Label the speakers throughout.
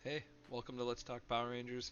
Speaker 1: Hey, welcome to Let's Talk Power Rangers.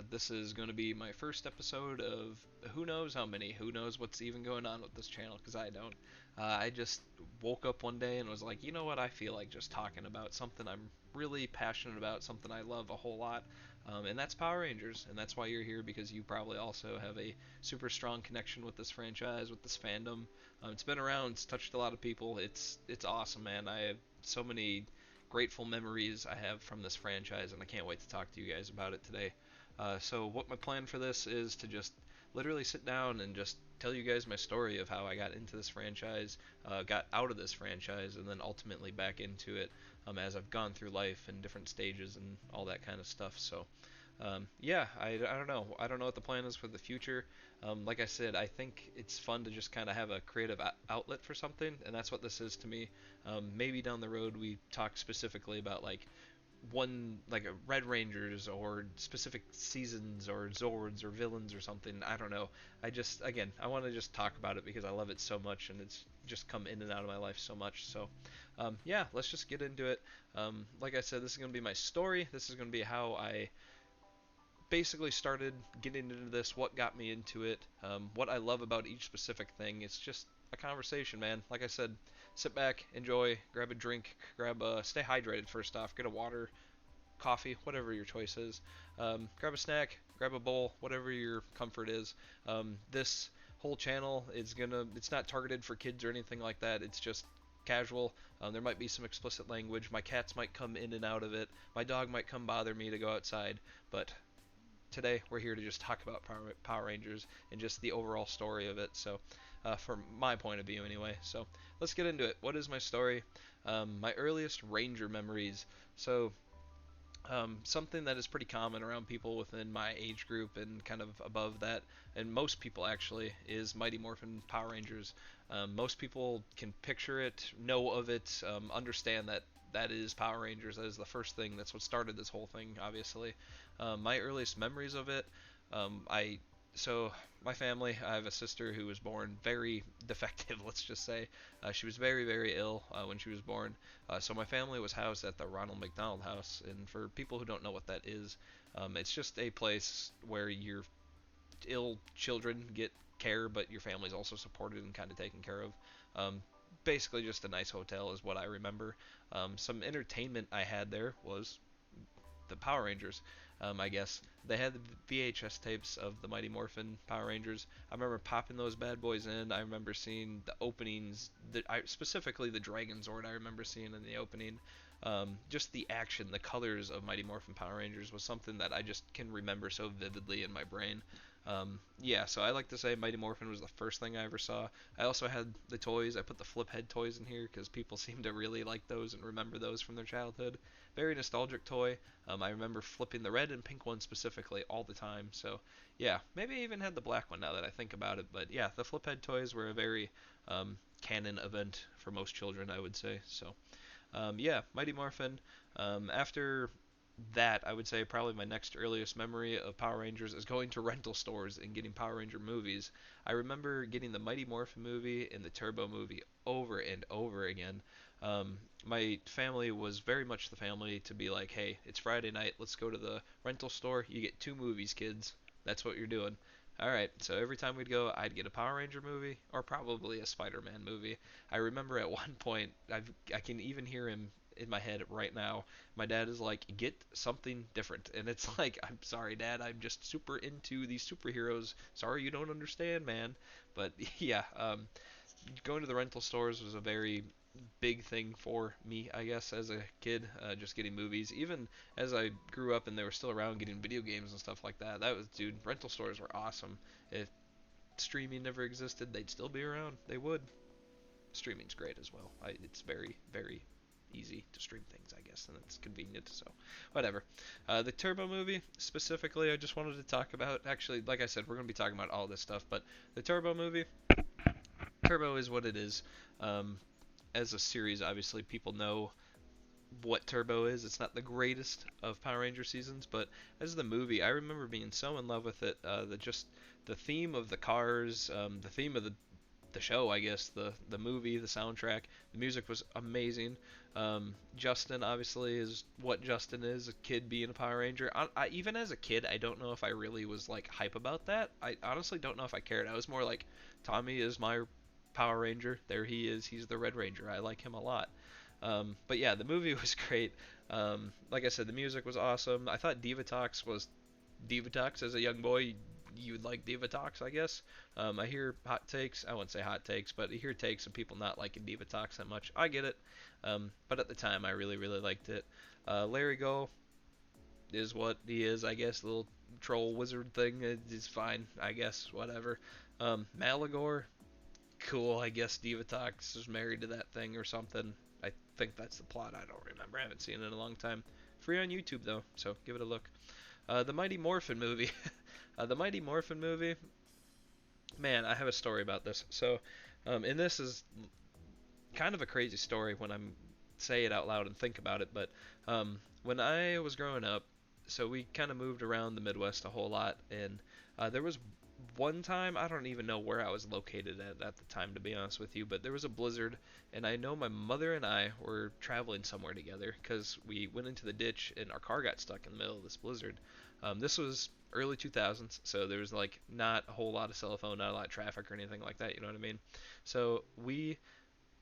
Speaker 1: This is going to be my first episode of who knows how many, who knows what's even going on with this channel, because I don't. I just woke up one day and was like, you know what, I feel like just talking about something I'm really passionate about, something I love a whole lot, and that's Power Rangers. And that's why you're here, because you probably also have a super strong connection with this franchise, with this fandom. It's been around, it's touched a lot of people. It's awesome, man. I have so many grateful memories I have from this franchise, and I can't wait to talk to you guys about it today. So, what my plan for this is to just literally sit down and just tell you guys my story of how I got into this franchise, got out of this franchise, and then ultimately back into it as I've gone through life in different stages and all that kind of stuff. So, yeah, I don't know. I don't know what the plan is for the future. Like I said, I think it's fun to just kind of have a creative outlet for something, and that's what this is to me. Maybe down the road we talk specifically about like a Red Rangers or specific seasons or Zords or villains or something. I don't know. Again, I want to just talk about it because I love it so much and it's just come in and out of my life so much. So, yeah, let's just get into it. Like I said, this is going to be my story. This is going to be how I basically started getting into this, what got me into it, what I love about each specific thing. It's just a conversation, man. Like I said, sit back, enjoy, grab a drink, stay hydrated first off, get a water, coffee, whatever your choice is. Grab a snack, grab a bowl, whatever your comfort is. This whole channel it's not targeted for kids or anything like that. It's just casual. There might be some explicit language. My cats might come in and out of it. My dog might come bother me to go outside, but today we're here to just talk about Power Rangers and just the overall story of it. So, from my point of view, anyway. So, let's get into it. What is my story? My earliest Ranger memories. So, something that is pretty common around people within my age group and kind of above that, and most people actually, is Mighty Morphin Power Rangers. Most people can picture it, know of it, understand that that is Power Rangers. That is the first thing. That's what started this whole thing, obviously. My earliest memories of it, I so my family, I have a sister who was born very defective, let's just say. She was very, very ill when she was born. So my family was housed at the Ronald McDonald House, and for people who don't know what that is, it's just a place where your ill children get care, but your family's also supported and kind of taken care of. Um, Basically, just a nice hotel is what I remember. Some entertainment I had there was the Power Rangers. I guess they had the VHS tapes of the Mighty Morphin Power Rangers. I remember popping those bad boys in. I remember seeing the openings, specifically the Dragon Zord. I remember seeing in the opening. Just the action, the colors of Mighty Morphin Power Rangers was something that I just can remember so vividly in my brain. Yeah, so I like to say Mighty Morphin was the first thing I ever saw. I also had the toys. I put the flip head toys in here because people seem to really like those and remember those from their childhood. Very nostalgic toy. I remember flipping the red and pink one specifically all the time. So yeah, maybe I even had the black one now that I think about it. But yeah, the flip head toys were a very canon event for most children, I would say. So yeah, Mighty Morphin. After that, I would say probably my next earliest memory of Power Rangers is going to rental stores and getting Power Ranger movies. I remember getting the Mighty Morphin movie and the Turbo movie over and over again. My family was very much the family to be like, hey, it's Friday night, let's go to the rental store. You get two movies, kids. That's what you're doing. All right, so every time we'd go, I'd get a Power Ranger movie or probably a Spider-Man movie. I remember at one point, I can even hear him in my head right now. My dad is like, get something different. And it's like, I'm sorry, Dad, I'm just super into these superheroes. Sorry you don't understand, man. But yeah, going to the rental stores was a very big thing for me, I guess, as a kid, just getting movies. Even as I grew up and they were still around, getting video games and stuff like that. That was, dude, rental stores were awesome. If streaming never existed, they'd still be around. They would. Streaming's great as well. It's very, very easy to stream things, I guess, and it's convenient. So, whatever. The Turbo movie specifically, I just wanted to talk about. Actually, like I said, we're going to be talking about all this stuff, but the Turbo movie, Turbo is what it is. Um, as a series, obviously, people know what Turbo is. It's not the greatest of Power Ranger seasons, but as the movie, I remember being so in love with it. The theme of the cars, the theme of the the show, I guess, the movie, the soundtrack, the music was amazing. Justin obviously is what Justin is, a kid being a Power Ranger. Even as a kid, I don't know if I really was like hype about that. I honestly don't know if I cared. I was more like, Tommy is my Power Ranger. There he is. He's the Red Ranger. I like him a lot. But yeah, the movie was great. Like I said, the music was awesome. I thought Divatox was Divatox as a young boy. You would like Divatox, I guess. I hear hot takes. I wouldn't say hot takes, but I hear takes of people not liking Divatox that much. I get it. But at the time, I really, really liked it. Larry Go is what he is, I guess. Little troll wizard thing is fine, I guess. Whatever. Malagor, cool. I guess Divatox is married to that thing or something. I think that's the plot. I don't remember. I haven't seen it in a long time. Free on YouTube though, so give it a look. The Mighty Morphin movie. The Mighty Morphin movie. Man, I have a story about this. So, and this is kind of a crazy story when I'm say it out loud and think about it. But when I was growing up, so we kind of moved around the Midwest a whole lot, and there was one time, I don't even know where I was located at the time, to be honest with you, but there was a blizzard, and I know my mother and I were traveling somewhere together because we went into the ditch and our car got stuck in the middle of this blizzard. This was early 2000s, so there was like not a whole lot of cell phone, not a lot of traffic or anything like that, you know what I mean? So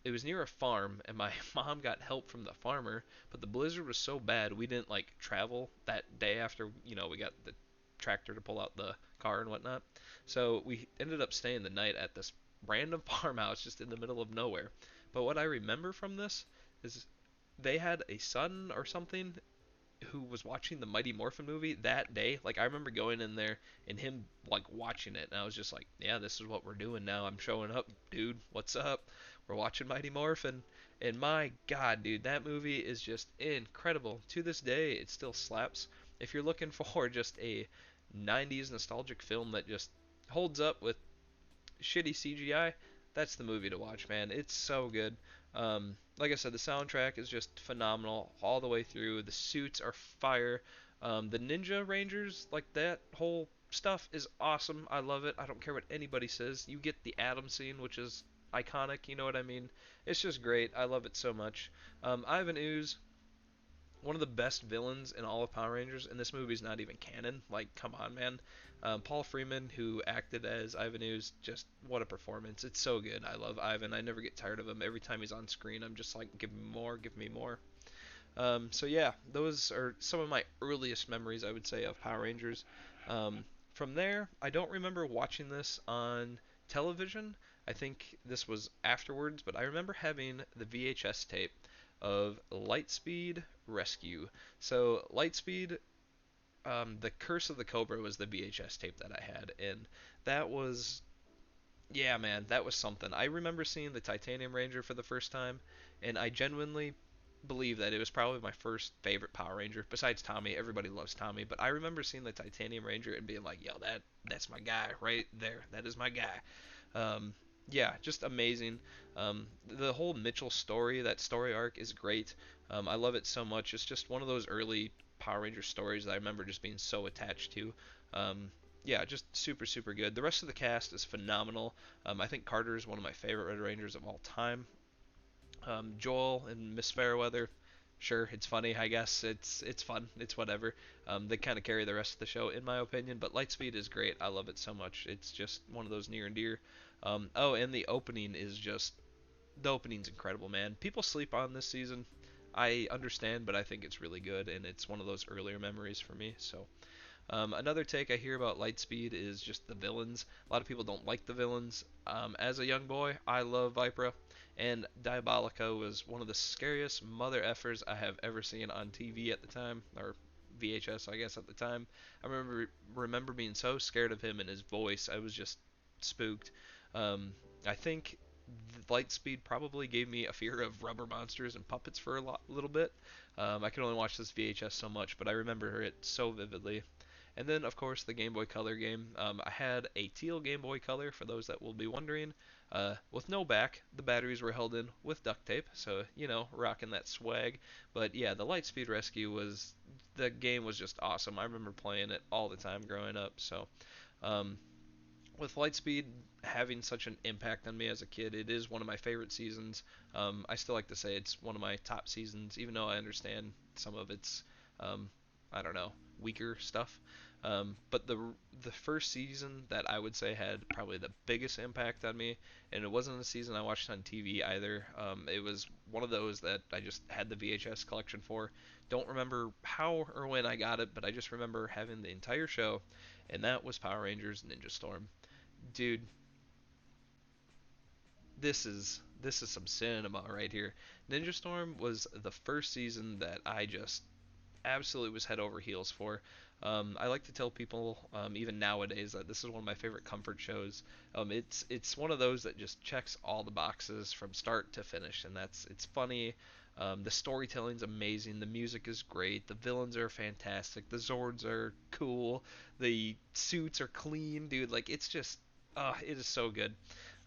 Speaker 1: it was near a farm, and my mom got help from the farmer, but the blizzard was so bad we didn't like travel that day after, we got the tractor to pull out the car and whatnot. So we ended up staying the night at this random farmhouse just in the middle of nowhere. But what I remember from this is they had a son or something who was watching the Mighty Morphin movie that day. Like I remember going in there and him like watching it, and I was just like, yeah, this is what we're doing now. I'm showing up, dude. What's up? We're watching Mighty Morphin. And my God, dude, that movie is just incredible. To this day, it still slaps. If you're looking for just a 90s nostalgic film that just holds up with shitty CGI, that's the movie to watch, man. It's so good. Like I said, the soundtrack is just phenomenal all the way through. The suits are fire. The Ninja Rangers, like that whole stuff is awesome. I love it. I don't care what anybody says. You get the Atom scene, which is iconic. You know what I mean? It's just great. I love it so much. Ivan Ooze, one of the best villains in all of Power Rangers, and this movie's not even canon. Like, come on, man. Paul Freeman, who acted as Ivan Ooze, just what a performance. It's so good. I love Ivan. I never get tired of him. Every time he's on screen, I'm just like, give me more, give me more. So yeah, those are some of my earliest memories, I would say, of Power Rangers. From there, I don't remember watching this on television. I think this was afterwards, but I remember having the VHS tape of Lightspeed Rescue. So Lightspeed, the Curse of the Cobra was the VHS tape that I had, and that was, yeah, man, that was something. I remember seeing the Titanium Ranger for the first time, and I genuinely believe that it was probably my first favorite Power Ranger. Besides Tommy, everybody loves Tommy, but I remember seeing the Titanium Ranger and being like, "Yo, that's my guy right there. That is my guy." Um, yeah, just amazing. The whole Mitchell story, that story arc is great. I love it so much. It's just one of those early Power Ranger stories that I remember just being so attached to. Um, yeah, just super, super good. The rest of the cast is phenomenal. I think Carter is one of my favorite Red Rangers of all time. Joel and Miss Fairweather, sure, it's funny. I guess it's fun. It's whatever. They kind of carry the rest of the show, in my opinion. But Lightspeed is great. I love it so much. It's just one of those near and dear. Oh, and the opening is just the opening's incredible, man. People sleep on this season. I understand, but I think it's really good, and it's one of those earlier memories for me. So another take I hear about Lightspeed is just the villains. A lot of people don't like the villains. As a young boy, I love Vipra, and Diabolico was one of the scariest mother effers I have ever seen on TV at the time, or VHS, I guess, at the time. I remember being so scared of him and his voice. I was just spooked. I think Lightspeed probably gave me a fear of rubber monsters and puppets for little bit. I can only watch this VHS so much, but I remember it so vividly. And then, of course, the Game Boy Color game. I had a teal Game Boy Color, for those that will be wondering, with no back. The batteries were held in with duct tape, so, rocking that swag. But yeah, the Lightspeed Rescue the game was just awesome. I remember playing it all the time growing up, so. Um, with Lightspeed having such an impact on me as a kid, it is one of my favorite seasons. I still like to say it's one of my top seasons, even though I understand some of its, um, I don't know, weaker stuff. But the first season that I would say had probably the biggest impact on me, and it wasn't a season I watched on TV either. It was one of those that I just had the VHS collection for. Don't remember how or when I got it, but I just remember having the entire show, and that was Power Rangers Ninja Storm. Dude, this is some cinema right here. Ninja Storm was the first season that I just absolutely was head over heels for. I like to tell people, even nowadays, that this is one of my favorite comfort shows. It's one of those that just checks all the boxes from start to finish, and it's funny. The storytelling's amazing. The music is great. The villains are fantastic. The Zords are cool. The suits are clean, dude. Like it's just, it is so good.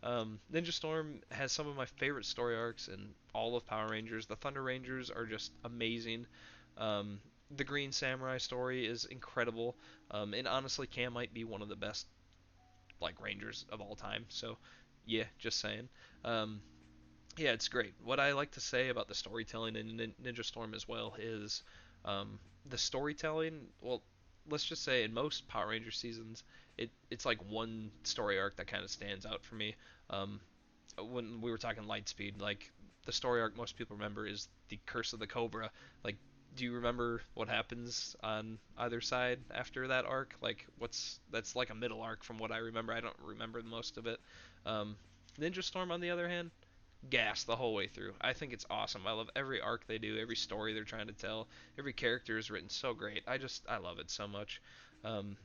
Speaker 1: Ninja Storm has some of my favorite story arcs in all of Power Rangers. The Thunder Rangers are just amazing. Um, the Green Samurai story is incredible, and honestly, Cam might be one of the best like Rangers of all time. So, yeah, just saying. Um, yeah, it's great. What I like to say about the storytelling in Ninja Storm as well is the storytelling. Well, let's just say in most Power Ranger seasons, it's like one story arc that kind of stands out for me. Um, when we were talking Lightspeed, like the story arc most people remember is the Curse of the Cobra. Like, do you remember what happens on either side after that arc? Like, that's like a middle arc from what I remember. I don't remember most of it. Um, Ninja Storm, on the other hand, gas the whole way through. I think it's awesome. I love every arc they do, every story they're trying to tell. Every character is written so great. I love it so much. Um,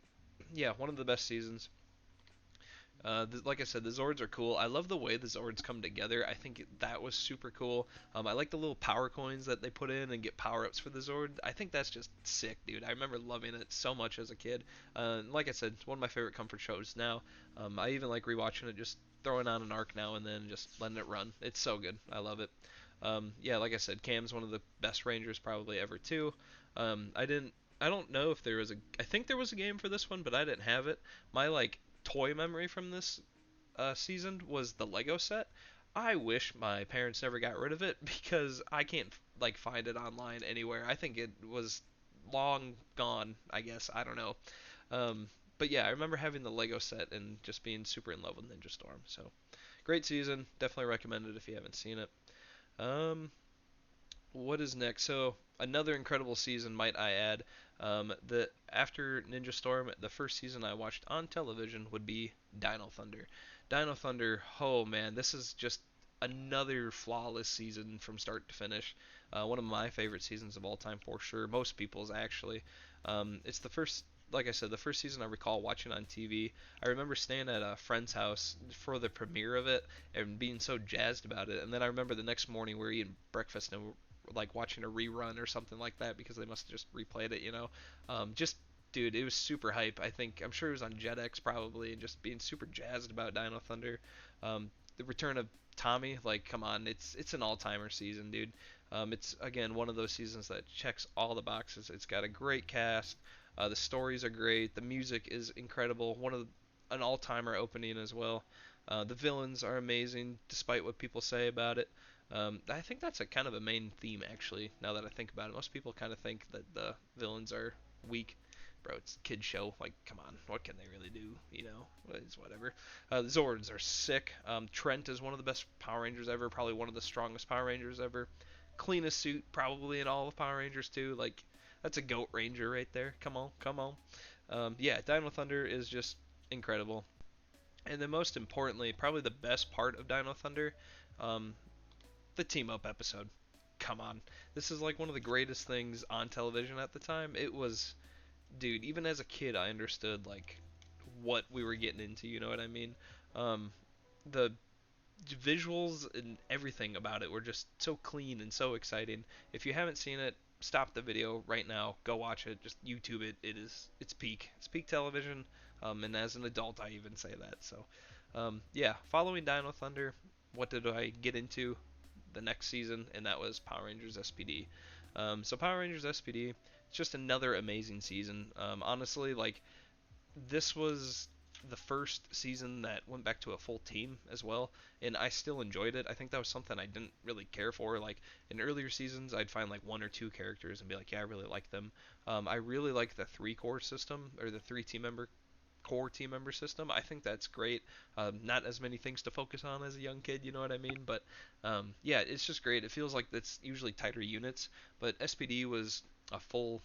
Speaker 1: yeah, one of the best seasons. Like I said, the Zords are cool. I love the way the Zords come together. I think that was super cool. I like the little power coins that they put in and get power ups for the Zord. I think that's just sick, dude. I remember loving it so much as a kid. Like I said, it's one of my favorite comfort shows now. I even like rewatching it, just throwing on an arc now and then, just letting it run. It's so good. I love it. Yeah, like I said, Cam's one of the best Rangers probably ever too. I didn't. I don't know if there was a. I think there was a game for this one, but I didn't have it. My like toy memory from this season was the Lego set. I wish my parents never got rid of it because I can't like find it online anywhere. I think it was long gone. I guess I don't know. Um, but yeah, I remember having the Lego set and just being super in love with Ninja Storm. So great season. Definitely recommend it if you haven't seen it. Um, what is next? So another incredible season, might I add. The after Ninja Storm, the first season I watched on television would be Dino Thunder. Dino Thunder, oh man, this is just another flawless season from start to finish. One of my favorite seasons of all time for sure. Most people's actually. It's the first. Like I said, the first season I recall watching on TV. I remember staying at a friend's house for the premiere of it and being so jazzed about it. And then I remember the next morning we were eating breakfast and like watching a rerun or something like that because they must have just replayed it, you know. Just dude, it was super hype. I'm sure it was on Jetix probably, and just being super jazzed about Dino Thunder. The return of Tommy, like, come on, it's an all-timer season, dude. It's again one of those seasons that checks all the boxes. It's got a great cast. The stories are great. The music is incredible. An all-timer opening as well. The villains are amazing, despite what people say about it. I think that's a kind of a main theme, actually. Now that I think about it, most people kind of think that the villains are weak. Bro, it's a kid show. Like, come on, what can they really do? You know, it's whatever. The Zords are sick. Trent is one of the best Power Rangers ever. Probably one of the strongest Power Rangers ever. Cleanest suit probably in all of Power Rangers too. Like, that's a goat ranger right there. Come on, come on. Yeah, Dino Thunder is just incredible. And then most importantly, probably the best part of Dino Thunder, um, the team up episode. Come on. This is like one of the greatest things on television at the time. It was, dude, even as a kid I understood like what we were getting into, you know what I mean? Um, the visuals and everything about it were just so clean and so exciting. If you haven't seen it, stop the video right now. Go watch it. Just YouTube it. It's peak. It's peak television. And as an adult, I even say that. So, yeah. Following Dino Thunder, what did I get into the next season? And that was Power Rangers SPD. So Power Rangers SPD, it's just another amazing season. Honestly, like this was the first season that went back to a full team as well, and I still enjoyed it. I think that was something I didn't really care for. Like in earlier seasons, I'd find like one or two characters and be like, yeah, I really like them. I really like the three core system or the three team member core team member system. I think that's great. Not as many things to focus on as a young kid, you know what I mean? But yeah, it's just great. It feels like it's usually tighter units, but SPD was a full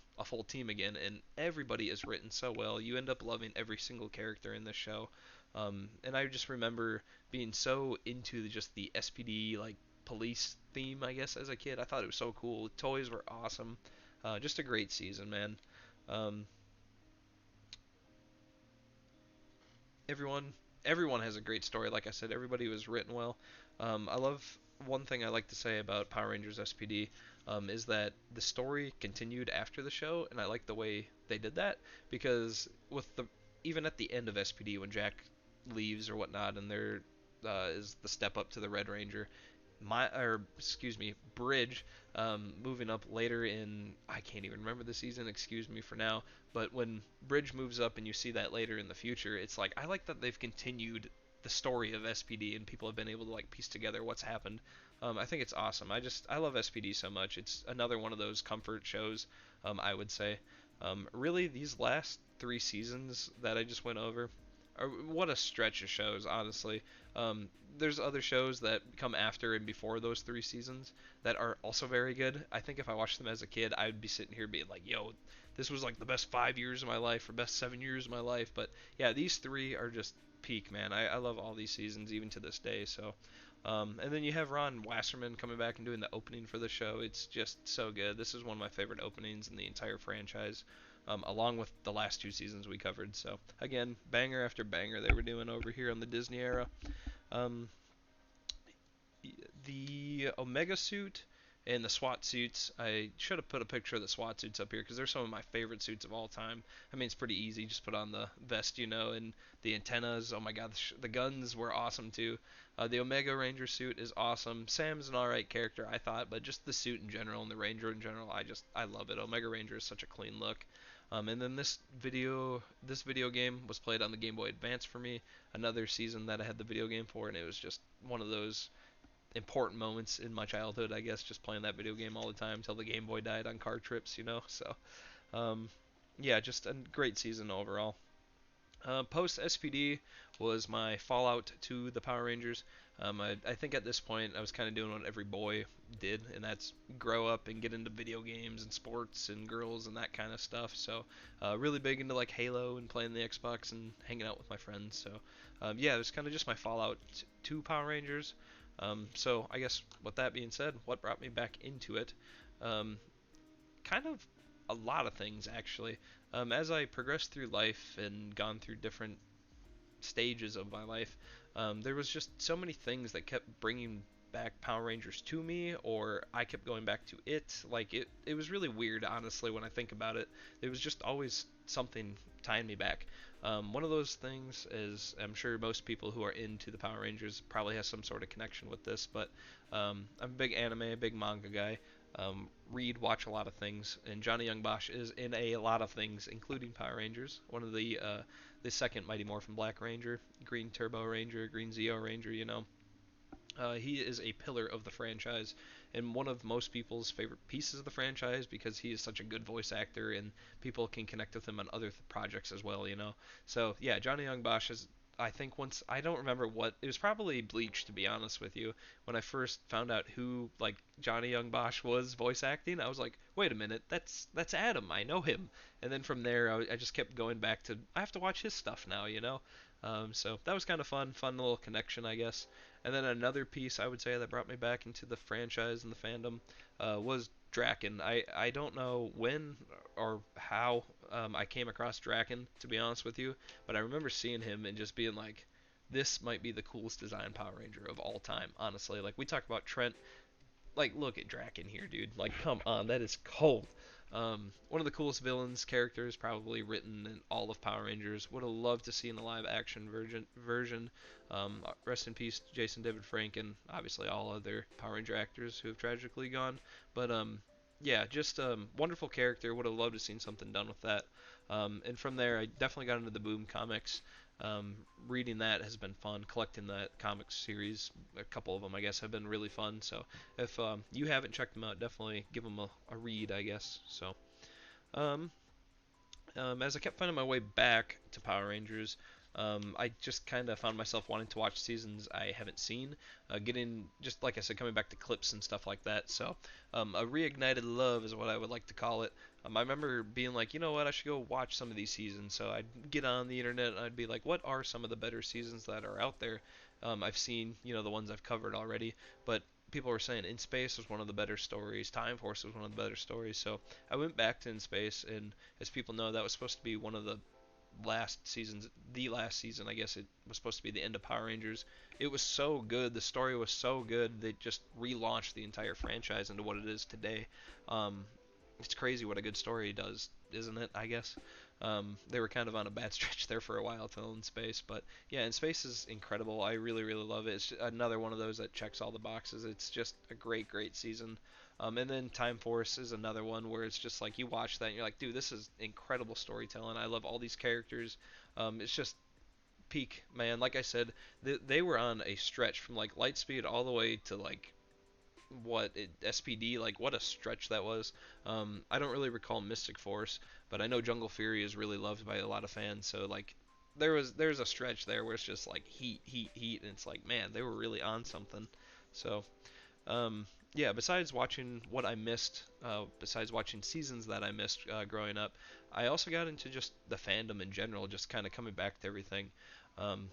Speaker 1: team again, and everybody is written so well. You end up loving every single character in this show. And I just remember being so into just the SPD like police theme, I guess, as a kid. I thought it was so cool. Toys were awesome. Just a great season, man. Um, everyone everyone has a great story. Like I said, everybody was written well. I love one thing I like to say about Power Rangers SPD is that the story continued after the show, and I like the way they did that because with the even at the end of SPD when Jack leaves or whatnot, and there is the step up to the Red Ranger, Bridge, moving up later in, I can't even remember the season, excuse me for now, but when Bridge moves up and you see that later in the future, it's like I like that they've continued the story of SPD and people have been able to like piece together what's happened. I think it's awesome. I love SPD so much. It's another one of those comfort shows. I would say. Really, these last three seasons that I just went over, what a stretch of shows, honestly. Um, there's other shows that come after and before those three seasons that are also very good. I think if I watched them as a kid, I'd be sitting here being like, yo, this was like the best 5 years of my life or best 7 years of my life. But yeah, these three are just peak, man. I love all these seasons even to this day. So, and then you have Ron Wasserman coming back and doing the opening for the show. It's just so good. This is one of my favorite openings in the entire franchise, along with the last two seasons we covered. So again, banger after banger they were doing over here on the Disney era. Um, the Omega suit and the SWAT suits. I should have put a picture of the SWAT suits up here because they're some of my favorite suits of all time. I mean, it's pretty easy. Just put on the vest, and the antennas. Oh my god, the guns were awesome too. The Omega Ranger suit is awesome. Sam's an alright character, I thought, but just the suit in general and the Ranger in general, I love it. Omega Ranger is such a clean look. And then this video game was played on the Game Boy Advance for me. Another season that I had the video game for, and it was just one of those important moments in my childhood, I guess, just playing that video game all the time until the Game Boy died on car trips. So, um, yeah, just a great season overall. Post SPD was my fallout to the Power Rangers. I think at this point I was kind of doing what every boy did, and that's grow up and get into video games and sports and girls and that kind of stuff. So, really big into like Halo and playing the Xbox and hanging out with my friends. So, yeah, it was kind of just my fallout to Power Rangers. So, I guess with that being said, what brought me back into it? Um, Kind of a lot of things actually. As I progressed through life and gone through different stages of my life, there was just so many things that kept bringing back Power Rangers to me, or I kept going back to it. Like it was really weird, honestly, when I think about it. There was just always something tying me back. One of those things is, I'm sure most people who are into the Power Rangers probably has some sort of connection with this, but I'm a big anime, a big manga guy. Read, watch a lot of things, and Johnny Young Bosch is in a lot of things, including Power Rangers. One of the second Mighty Morphin Black Ranger, Green Turbo Ranger, Green Zeo Ranger. He is a pillar of the franchise and one of most people's favorite pieces of the franchise because he is such a good voice actor and people can connect with him on other projects as well. So yeah, Johnny Young Bosch is. I think once I don't remember what it was, probably Bleach, to be honest with you. When I first found out who like Johnny Young Bosch was voice acting, I was like, wait a minute, that's Adam. I know him. And then from there, I just kept going back to I have to watch his stuff now. So that was kind of fun little connection, I guess. And then another piece I would say that brought me back into the franchise and the fandom was Draken. I don't know when or how I came across Draken, to be honest with you, but I remember seeing him and just being like, this might be the coolest design Power Ranger of all time, honestly. Like, we talk about Trent, like, look at Draken here, dude. Like, come on, that is cold. One of the coolest villains characters probably written in all of Power Rangers. Would have loved to see in a live action version. Rest in peace, Jason David Frank, and obviously all other Power Ranger actors who have tragically gone. But yeah, just wonderful character. Would have loved to seen something done with that. And from there, I definitely got into the Boom comics. Um, Reading that has been fun. Collecting that comic series, a couple of them, I guess, have been really fun. So if you haven't checked them out, definitely give them a read, I guess. So um, as I kept finding my way back to Power Rangers, I just kind of found myself wanting to watch seasons I haven't seen, getting just like I said, coming back to clips and stuff like that. So a reignited love is what I would like to call it. I remember being like, you know what, I should go watch some of these seasons. So I'd get on the internet and I'd be like, what are some of the better seasons that are out there? I've seen, the ones I've covered already, but people were saying In Space was one of the better stories, Time Force was one of the better stories. So I went back to In Space, and as people know, that was supposed to be one of the last seasons, the last season, I guess it was supposed to be the end of Power Rangers. It was so good, the story was so good, they just relaunched the entire franchise into what it is today. Um, it's crazy what a good story does, isn't it? I guess. They were kind of on a bad stretch there for a while till In Space, but yeah, In Space is incredible. I really, really love it. It's another one of those that checks all the boxes. It's just a great, great season. And then Time Force is another one where it's just like you watch that and you're like, dude, this is incredible storytelling. I love all these characters. It's just peak, man. Like I said, they were on a stretch from like Lightspeed all the way to like SPD, like what a stretch that was. I don't really recall Mystic Force, but I know Jungle Fury is really loved by a lot of fans. So like there's a stretch there where it's just like heat, heat, heat, and it's like man, they were really on something. So yeah, besides watching what I missed, besides watching seasons that I missed growing up, I also got into just the fandom in general, just kind of coming back to everything. Um,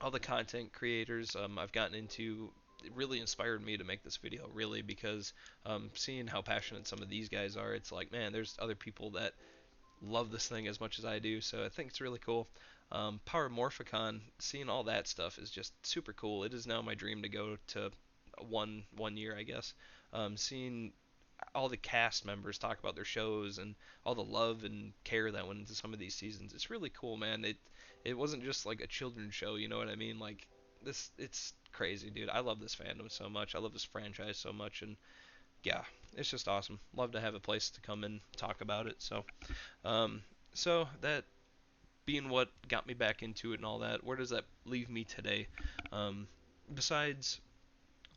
Speaker 1: all the content creators I've gotten into, it really inspired me to make this video, really, because seeing how passionate some of these guys are, it's like, man, there's other people that love this thing as much as I do, so I think it's really cool. Power Morphicon, seeing all that stuff is just super cool. It is now my dream to go to one year, I guess. Seeing all the cast members talk about their shows and all the love and care that went into some of these seasons. It's really cool, man. It wasn't just like a children's show, you know what I mean? Like it's crazy, dude. I love this fandom so much. I love this franchise so much, and yeah, it's just awesome. Love to have a place to come and talk about it. Um, so that being what got me back into it and all that, where does that leave me today? Um, Besides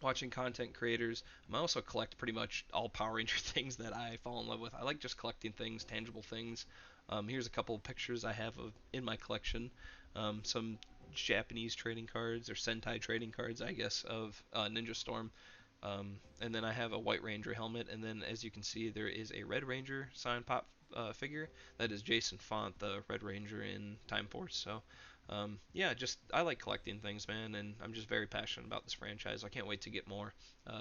Speaker 1: watching content creators, I also collect pretty much all Power Ranger things that I fall in love with. I like just collecting things, tangible things. Here's a couple of pictures I have of in my collection. Some Japanese trading cards or Sentai trading cards, I guess, of Ninja Storm. And then I have a White Ranger helmet, and then as you can see, there is a Red Ranger signed pop figure. That is Jason Font, the Red Ranger in Time Force. So yeah, just I like collecting things, man, and I'm just very passionate about this franchise. I can't wait to get more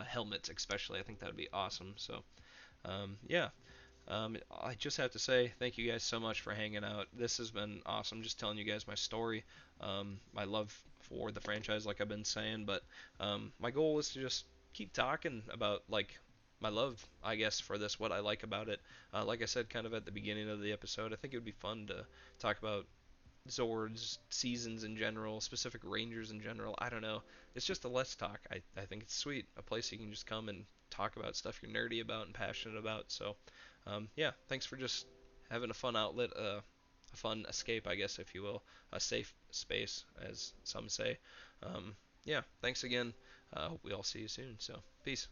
Speaker 1: helmets, especially. I think that would be awesome. So yeah, I just have to say thank you guys so much for hanging out. This has been awesome. Just telling you guys my story, my love for the franchise, like I've been saying. But my goal is to just keep talking about like my love, I guess, for this, what I like about it. Like I said, kind of at the beginning of the episode, I think it would be fun to talk about Zords, seasons in general, specific Rangers in general. I don't know. It's just a Let's Talk. I think it's sweet. A place you can just come and talk about stuff you're nerdy about and passionate about. So, yeah, thanks for just having a fun outlet, a fun escape, I guess, if you will, a safe space, as some say. Yeah, thanks again. Hope we all see you soon. So, peace.